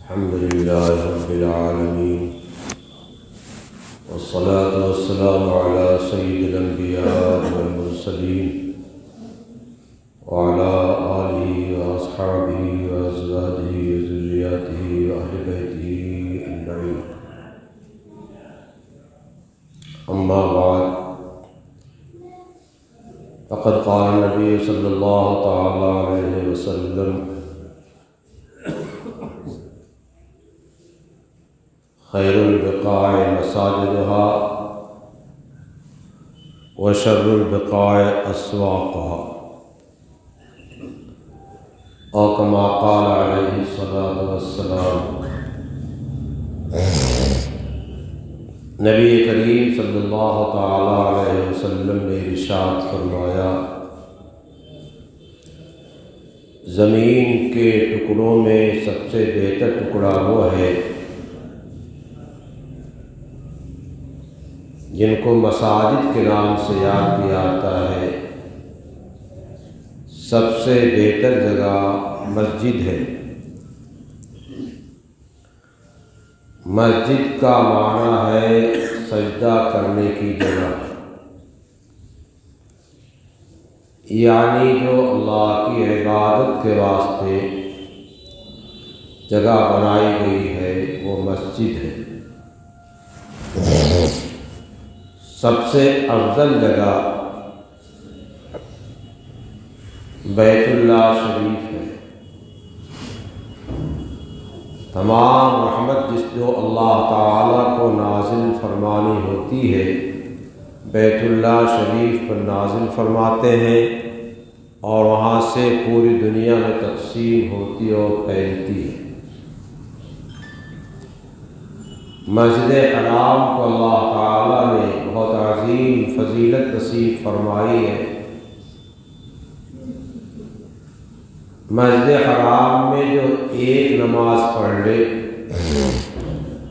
الحمد لله رب العالمين والصلاة والسلام على سيد الأنبياء والمرسلين وعلى آله وأصحابه وأزواجه وذرياته وأهل بيته أجمعين. أما بعد، فقد قال النبي صلى الله تعالى عليه وسلم: خیر البقاع مساجدها وشر البقاع اسواقها، او کما قال علیہ الصلاۃ والسلام۔ نبی کریم صلی اللہ تعالی علیہ وسلم نے ارشاد فرمایا: زمین کے ٹکڑوں میں سب سے بہتر ٹکڑا وہ ہے جن کو مساجد کے نام سے یاد کیا جاتا ہے۔ سب سے بہتر جگہ مسجد ہے۔ مسجد کا معنی ہے سجدہ کرنے کی جگہ، یعنی جو اللہ کی عبادت کے واسطے جگہ بنائی گئی ہے وہ مسجد ہے۔ سب سے افضل جگہ بیت اللہ شریف ہے۔ تمام رحمت جو اللہ تعالیٰ کو نازل فرمانی ہوتی ہے بیت اللہ شریف پر نازل فرماتے ہیں، اور وہاں سے پوری دنیا میں تقسیم ہوتی اور پھیلتی ہے۔ مسجد حرام کو اللہ تعالیٰ نے بہت عظیم فضیلت نصیب فرمائی ہے۔ مسجد حرام میں جو ایک نماز پڑھ لے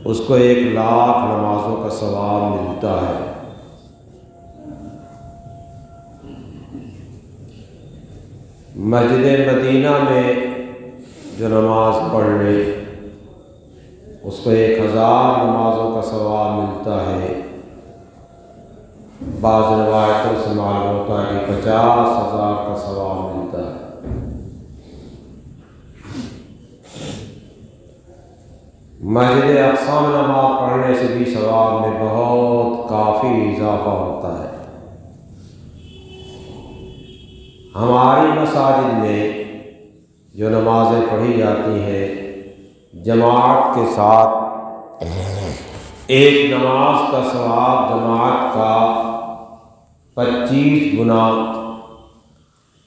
اس کو 1,00,000 نمازوں کا ثواب ملتا ہے۔ مسجد مدینہ میں جو نماز پڑھ لے اس کو 1,000 نمازوں کا ثواب ملتا ہے۔ بعض روایتوں سے معلوم ہوتا ہے کہ 50,000 کا ثواب ملتا ہے۔ مسجد اقصی میں نماز پڑھنے سے بھی ثواب میں بہت کافی اضافہ ہوتا ہے۔ ہماری مساجد میں جو نمازیں پڑھی جاتی ہیں جماعت کے ساتھ، ایک نماز کا ثواب جماعت کا 25 گنا،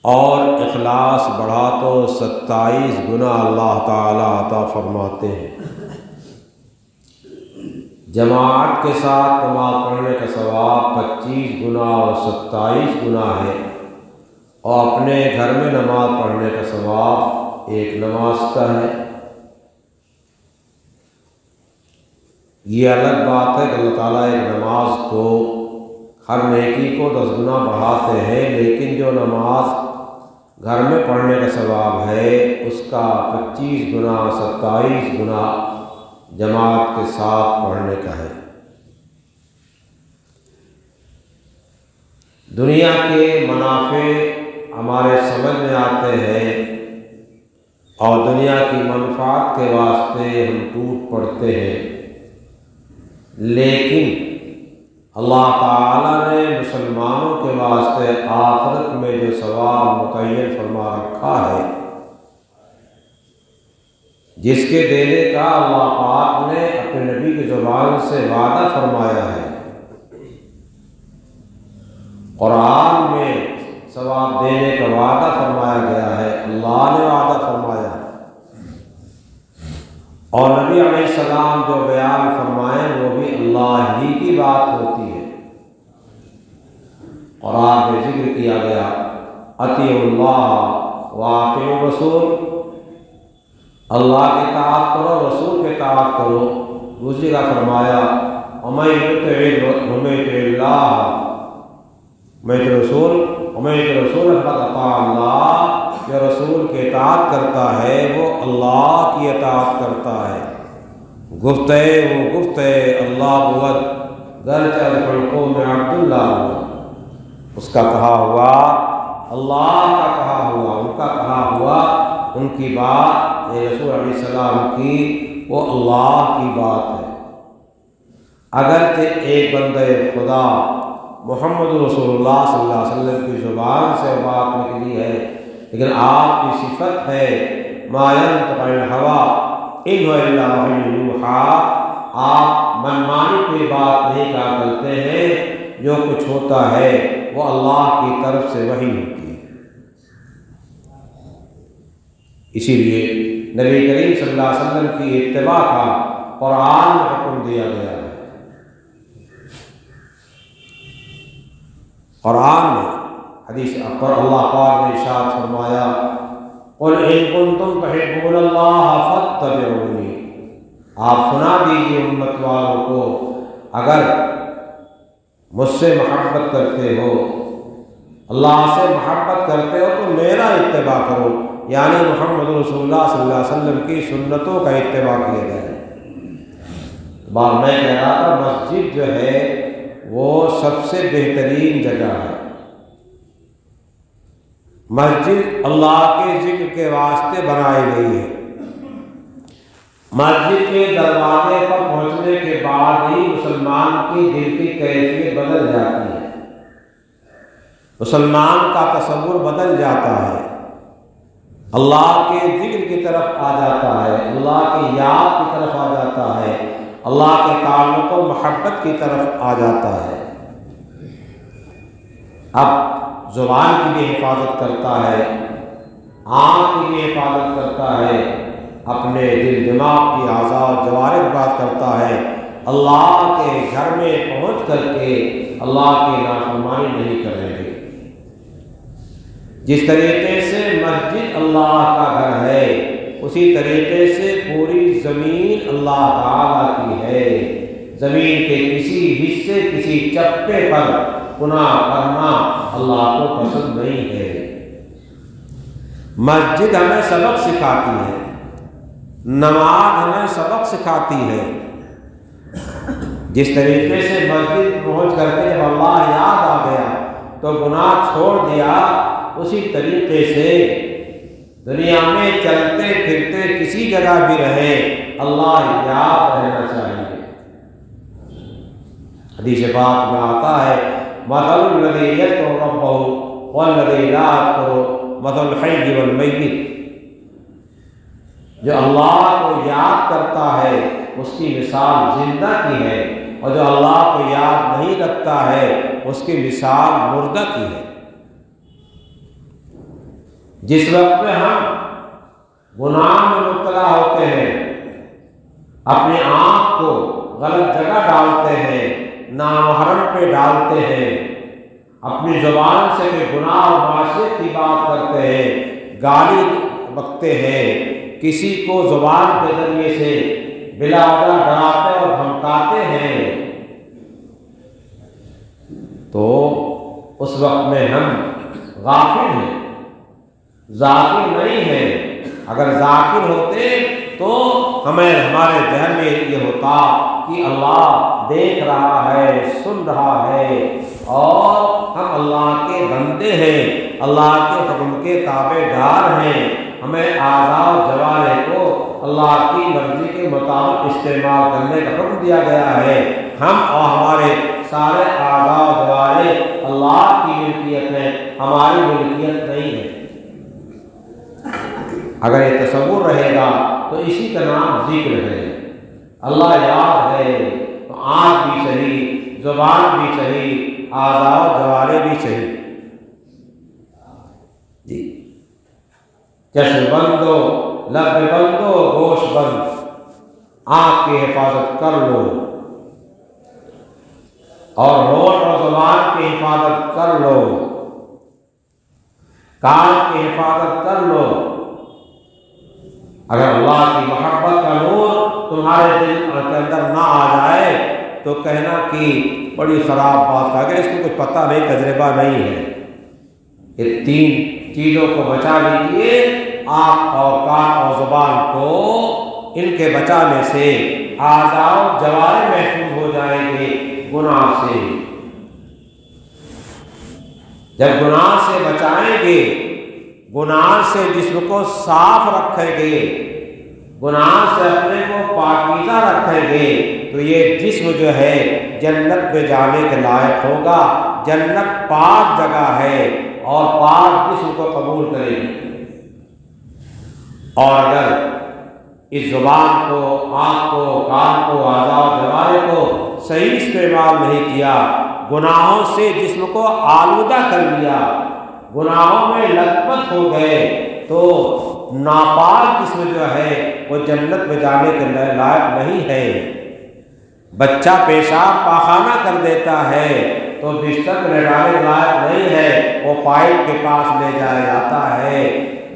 اور اخلاص بڑھا تو 27 گنا اللہ تعالی عطا فرماتے ہیں۔ جماعت کے ساتھ نماز پڑھنے کا ثواب 25 گنا اور 27 گنا ہے، اور اپنے گھر میں نماز پڑھنے کا ثواب ایک نماز کا ہے۔ یہ الگ بات ہے کہ اللہ تعالیٰ ایک نماز کو ہر نیکی کو 10 گنا بڑھاتے ہیں، لیکن جو نماز گھر میں پڑھنے کا ثواب ہے اس کا 25 گنا 27 گنا جماعت کے ساتھ پڑھنے کا ہے۔ دنیا کے منافع ہمارے سمجھ میں آتے ہیں، اور دنیا کی منفعت کے واسطے ہم ٹوٹ پڑتے ہیں، لیکن اللہ تعالیٰ نے مسلمانوں کے واسطے آخرت میں جو ثواب متعین فرما رکھا ہے، جس کے دینے کا اللہ پاک نے اپنے نبی کی زبان سے وعدہ فرمایا ہے۔ قرآن میں ثواب دینے کا وعدہ فرمایا گیا ہے، اللہ نے وعدہ فرمایا، اور نبی علیہ السلام جو بیان فرمائیں وہ بھی اللہ ہی کی بات ہوتی ہے۔ قرآن میں ذکر کیا گیا اطیعوا اللہ واطیعوا الرسول، اللہ کی اطاعت کرو، رسول کی اطاعت کرو۔ دوسری کا فرمایا ومن یطع اللہ فقد اطاع اللہ، جو رسول کی اطاعت کرتا ہے وہ اللہ کی اطاعت کرتا ہے۔ گفتہ وہ گفتہ اللہ بود گرچہ خلقوں میں عبداللہ ہوا، اس کا کہا ہوا اللہ کا کہا ہوا، ان کا کہا ہوا، ان کی بات رسول علیہ السلام کی وہ اللہ کی بات ہے۔ اگرچہ ایک بندہ خدا محمد رسول اللہ صلی اللہ علیہ وسلم کی زبان سے بات نکلی ہے، لیکن آپ کی صفت ہے ما ينطق عن الهوى ان هو الا وحی یوحی، آپ منمانی کوئی بات نہیں کہا کرتے ہیں، جو کچھ ہوتا ہے وہ اللہ کی طرف سے وحی ہوتی ہے۔ اسی لیے نبی کریم صلی اللہ علیہ وسلم کی اتباع کا قرآن میں حکم دیا گیا ہے۔ قرآن میں حدیث پر اللہ پاک نے ارشاد فرمایا قل ان کنتم تحبون اللہ فاتبعونی، آپ سنا دیجیے امت والوں کو اگر مجھ سے محبت کرتے ہو، اللہ سے محبت کرتے ہو تو میرا اتباع کرو، یعنی محمد رسول اللہ صلی اللہ علیہ وسلم کی سنتوں کا اتباع کیا جائے۔ بار میں کہہ رہا تھا مسجد جو ہے وہ سب سے بہترین جگہ ہے۔ مسجد اللہ کے ذکر کے واسطے بنائی گئی ہے۔ مسجد کے دروازے پر پہنچنے کے بعد ہی مسلمان کی دل کی کیفیت بدل جاتی ہے، مسلمان کا تصور بدل جاتا ہے، اللہ کے ذکر کی طرف آ جاتا ہے، اللہ کی یاد کی طرف آ جاتا ہے، اللہ کے تعلق و محبت کی طرف آ جاتا ہے۔ اب زبان کی بھی حفاظت کرتا ہے، آنکھ کی بھی حفاظت کرتا ہے، اپنے دل دماغ کی اعضاء و جوارح کی بات کرتا ہے، اللہ کے گھر میں پہنچ کر کے اللہ کی نافرمانی نہیں کریں گے۔ جس طریقے سے مسجد اللہ کا گھر ہے اسی طریقے سے پوری زمین اللہ تعالیٰ کی ہے۔ زمین کے کسی حصے کسی چپے پر گناہ کرنا اللہ کو پسند نہیں ہے۔ مسجد ہمیں سبق سکھاتی ہے، نماز ہمیں سبق سکھاتی ہے۔ جس طریقے سے مسجد پہنچ کر کے جب اللہ یاد آ گیا تو گناہ چھوڑ دیا، اسی طریقے سے دنیا میں چلتے پھرتے کسی جگہ بھی رہے اللہ یاد رہنا چاہیے۔ حدیث پاک میں آتا ہے مثل الذی یذکر ربہ والذی لا یذکر مثل الحی والمیت، جو اللہ کو یاد کرتا ہے اس کی مثال زندہ کی ہے، اور جو اللہ کو یاد نہیں رکھتا ہے اس کی مثال مردہ کی ہے۔ جس وقت میں ہم گناہ میں مبتلا ہوتے ہیں، اپنی آنکھ کو غلط جگہ ڈالتے ہیں، نامحرم پہ ڈالتے ہیں، اپنی زبان سے بھی گناہ اور معصیت کی بات کرتے ہیں، گالی بکتے ہیں، کسی کو زبان کے ذریعے سے بلا وجہ ڈراتے اور دھمکاتے ہیں، تو اس وقت میں ہم غافل ہیں، ذاکر نہیں ہیں۔ اگر ذاکر ہوتے تو ہمارے ذہن میں یہ ہوتا کہ اللہ دیکھ رہا ہے، سن رہا ہے، اور ہم اللہ کے بندے ہیں، اللہ کے حکم کے تابع دار ہیں، ہمیں اعضاء و جوارح کو اللہ کی مرضی کے مطابق استعمال کرنے کا حکم دیا گیا ہے۔ ہم اور ہمارے سارے اعضاء و جوارح اللہ کی ملکیت ہے، ہماری ملکیت نہیں ہے۔ اگر یہ تصور رہے گا تو اسی کا نام ذکر ہے۔ اللہ یاد ہے تو آنکھ بھی صحیح، زبان بھی صحیح، اعضاء و جوارح بھی صحیح۔ جی چشم بند ہو، لب بند ہو، گوشت بند، آنکھ کی حفاظت کر لو اور ہونٹ اور زبان کی حفاظت کر لو، کان کی حفاظت کر لو۔ اگر اللہ کی محبت کا نور تمہارے دل کے اندر نہ آ جائے تو کہنا کہ بڑی خراب بات آ گئی، اس کو کچھ پتہ نہیں، تجربہ نہیں ہے۔ یہ 3 چیزوں کو بچا لیجیے، آنکھ اور کان اور زبان کو ان کے بچانے سے اعضاء و جوارح محفوظ ہو جائیں گے گناہ سے۔ جب گناہ سے بچائیں گے، گناہ سے جسم کو صاف رکھیں گے، گناہ سے اپنے کو پاکیزہ رکھیں گے، تو یہ جسم جو ہے جنت میں جانے کے لائق ہوگا۔ جنت پاک جگہ ہے اور پاک جسم کو قبول کرے گی۔ اور اگر اس زبان کو، آنکھ کو، کان کو، اعضاء و جوارح کو صحیح استعمال نہیں کیا، گناہوں سے جسم کو آلودہ کر لیا، گناہوں میں لت پت ہو گئے، تو ناپاک جسم جو ہے وہ جنت میں جانے کے لائق نہیں ہے۔ بچہ پیشاب پاخانہ کر دیتا ہے تو بستر میں لٹانے کے لائق نہیں ہے، وہ پائپ کے پاس لے جایا جاتا ہے،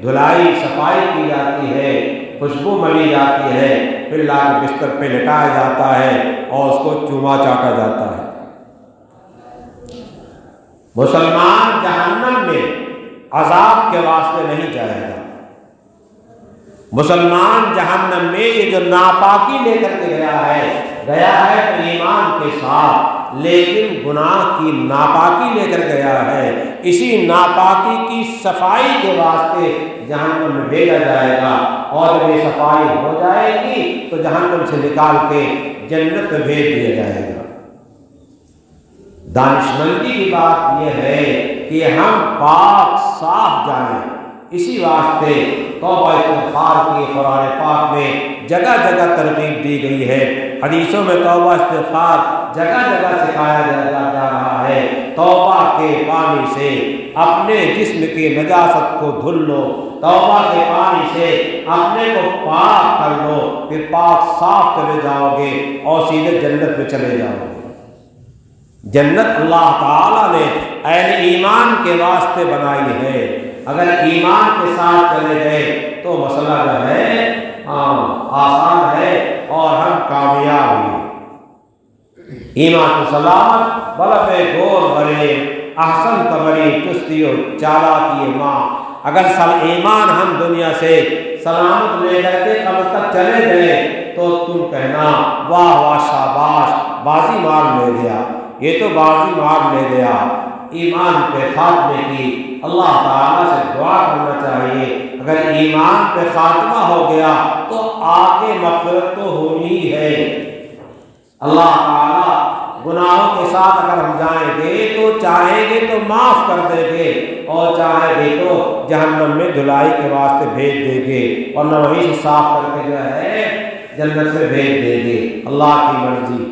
دھلائی صفائی کی جاتی ہے، خوشبو ملی جاتی ہے، پھر لا کے بستر پہ لٹایا جاتا ہے اور اس کو چوما چاٹا جاتا ہے۔ مسلمان جہنم میں عذاب کے واسطے نہیں جائے گا۔ مسلمان جہنم میں یہ جو ناپاکی لے کر کے گیا ہے تو ایمان کے ساتھ، لیکن گناہ کی ناپاکی لے کر گیا ہے، اسی ناپاکی کی صفائی کے واسطے جہنم میں بھیجا جائے گا، اور جب یہ صفائی ہو جائے گی تو جہنم سے نکال کے جنت میں بھیج دیا جائے گا۔ دانشمندی کی بات یہ ہے کہ ہم پاک صاف جانیں، اسی واسطے توبہ استغفار کی قرآن پاک میں جگہ جگہ ترغیب دی گئی ہے، حدیثوں میں توبہ استغفار جگہ جگہ سکھایا جا رہا ہے۔ توبہ کے پانی سے اپنے جسم کی نجاست کو دھل لو، توبہ کے پانی سے اپنے کو پاک کر لو، پھر پاک صاف چلے جاؤ گے اور سیدھے جنت میں چلے جاؤ گے۔ جنت اللہ تعالیٰ نے اہل ایمان کے واسطے بنائی ہے، اگر ایمان کے ساتھ چلے گئے تو مسئلہ جو ہے آسان ہے اور ہم کامیاب ہوئے۔ ایمان سلامت بلب گور برے احسن تبری چستی و چالاکی ماں۔ اگر ایمان ہم دنیا سے سلامت لے کر کے قبر تک چلے گئے تو تم کہنا واہ واہ شاباش، بازی مار لے گیا، یہ تو بازی مار لے گیا۔ ایمان پہ خاتمے کی اللہ تعالیٰ سے دعا کرنا چاہیے، اگر ایمان پہ خاتمہ ہو گیا تو آگے مغفرت تو ہونی ہی ہے۔ اللہ تعالیٰ گناہوں کے ساتھ اگر ہم جائیں گے تو چاہیں گے تو معاف کر دیں گے، اور چاہیں گے تو جہنم میں دھلائی کے واسطے بھیج دیں گے، اور نہ وہیں سے صاف کر کے جو ہے جنت میں بھیج دیں گے۔ اللہ کی مرضی،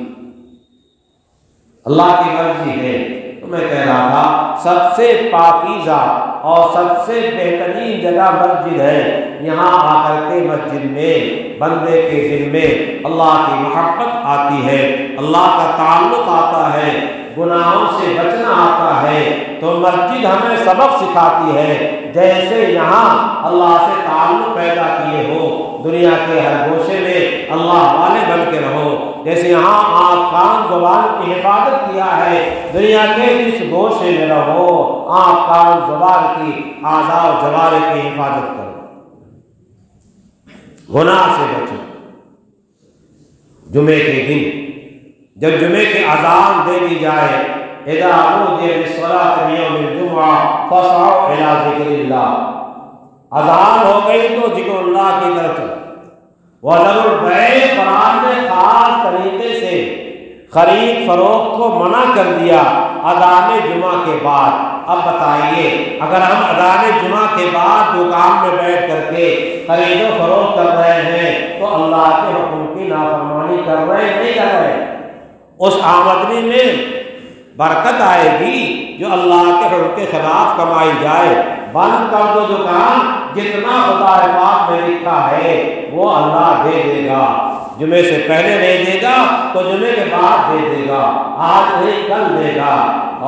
اللہ کی مرضی ہے۔ تو میں کہہ رہا تھا سب سے پاکیزہ اور سب سے بہترین جگہ مسجد ہے، یہاں آ کر کے مسجد میں بندے کے دل میں اللہ کی محبت آتی ہے، اللہ کا تعلق آتا ہے، گناہوں سے بچنا آتا ہے، تو مسجد ہمیں سبق سکھاتی ہے جیسے یہاں اللہ سے تعلق پیدا کیے ہو، دنیا کے ہر گوشے میں اللہ والے بن کے رہو، جیسے یہاں آنکھ کان زبان کی حفاظت کیا ہے، دنیا کے اس گوشے میں رہو، آنکھ کان زبان کی اعضاء و جوارح کی حفاظت کرو، گناہ سے بچو۔ جمعے کے دن جب جمعے کی اذان دے دی جائے، اذا نودی للصلاة من یوم الجمعہ فاسعوا الی ذکر اللہ، اذان ہو گئی تو ذکر اللہ کی طرف چلو۔ وذروا البیع، قرآن نے خاص طریقے سے خرید فروخت کو منع کر دیا اذان جمعہ کے بعد۔ اب بتائیے اگر ہم اذان جمعہ کے بعد دکان میں بیٹھ کر کے خرید و فروخت کر رہے ہیں تو اللہ کے حکم کی نافرمانی کر رہے ہیں نہیں کر رہے؟ اس آمدنی میں برکت آئے گی جو اللہ کے حکم کے خلاف کمائی جائے۔ بند کر دو دکان، جتنا خدا پاک میں لکھا ہے وہ اللہ دے دے گا، جمعے سے پہلے نہیں دے گا تو جمعے کے بعد دے دے گا، آج نہیں کل دے گا۔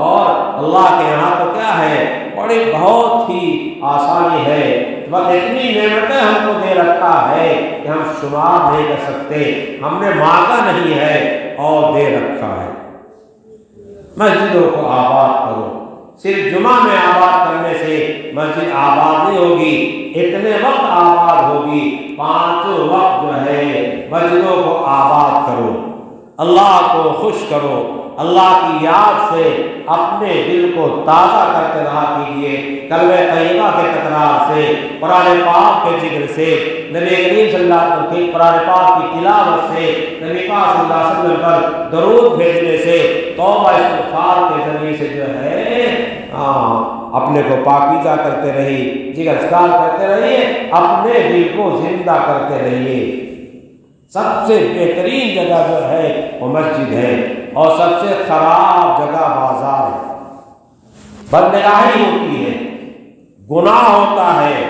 اور اللہ کے یہاں تو کیا ہے، بڑی بہت ہی آسانی ہے، بس اتنی نعمتیں ہم کو دے رکھا ہے کہ ہم شمار نہیں کر سکتے، ہم نے مانگا نہیں ہے اور دے رکھا ہے۔ مسجدوں کو آباد کرو، صرف جمعہ میں آباد کرنے سے مسجد آباد نہیں ہوگی، اتنے وقت آباد ہوگی۔ 5 وقت جو ہے مسجدوں کو آباد کرو، اللہ کو خوش کرو، اللہ کی یاد سے اپنے دل کو تازہ کرتے رہا کیجیے، کلمہ طیبہ کے تکرار سے، قرآن پاک کے ذکر سے، نبی کریم صلی اللہ علیہ وسلم کی قرآن پاک کی تلاوت سے، نبی پاک صلی اللہ علیہ وسلم پر درود بھیجنے سے، توبہ استغفار کے ذریعے سے جو ہے اپنے کو پاکیزہ کرتے رہیے، ذکر اذکار کرتے رہیے، اپنے دل کو زندہ کرتے رہیے۔ سب سے بہترین جگہ جو ہے وہ مسجد ہے، اور سب سے خراب جگہ بازار ہے۔ بدنگاہی ہوتی ہے، گناہ ہوتا ہے،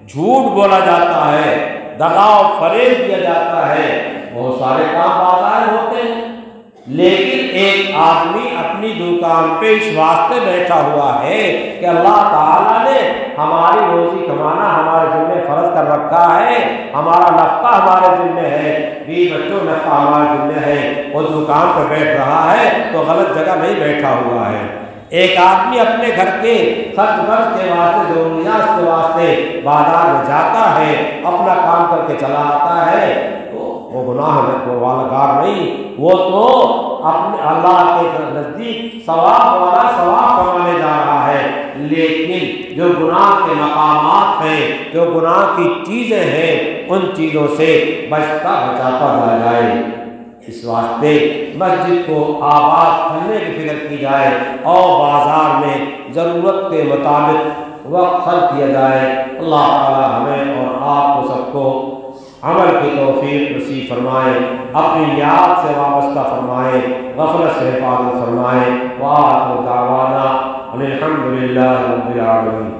جھوٹ بولا جاتا ہے، دغا و فریب دیا جاتا ہے، بہت سارے کام بازار ہوتے ہیں، لیکن ایک آدمی اپنی دکان پہ اس واسطے بیٹھا ہوا ہے کہ اللہ تعالیٰ نے ہماری روزی کمانا ہمارے ذمہ فرض کر رکھا ہے، ہمارا نفقہ ہمارے ذمہ ہے، بیوی بچوں نفقہ ہمارے ذمہ ہے، وہ دکان پہ بیٹھ رہا ہے تو غلط جگہ نہیں بیٹھا ہوا ہے۔ ایک آدمی اپنے گھر کے خرچ برچ کے واسطے، ضروریات کے واسطے بازار میں جاتا ہے، اپنا کام کر کے چلا آتا ہے، تو وہ گناہ والا کار نہیں، وہ تو اپنے اللہ کے نزدیک ثواب والا ثواب کمانے جا رہا ہے۔ لیکن جو گناہ کے مقامات ہیں، جو گناہ کی چیزیں ہیں، ان چیزوں سے بچتا بچاتا جائے۔ اس واسطے مسجد کو آباد کرنے کی فکر کی جائے، اور بازار میں ضرورت کے مطابق وقت خرچ کیا جائے۔ اللہ تعالی ہمیں اور آپ کو سب کو عمل کی توفیق نصیب فرمائے، اپنی یاد سے وابستہ فرمائے، غفلت سے حفاظت فرمائے۔ وآخر دعوانا ان الحمد للہ رب العالمین۔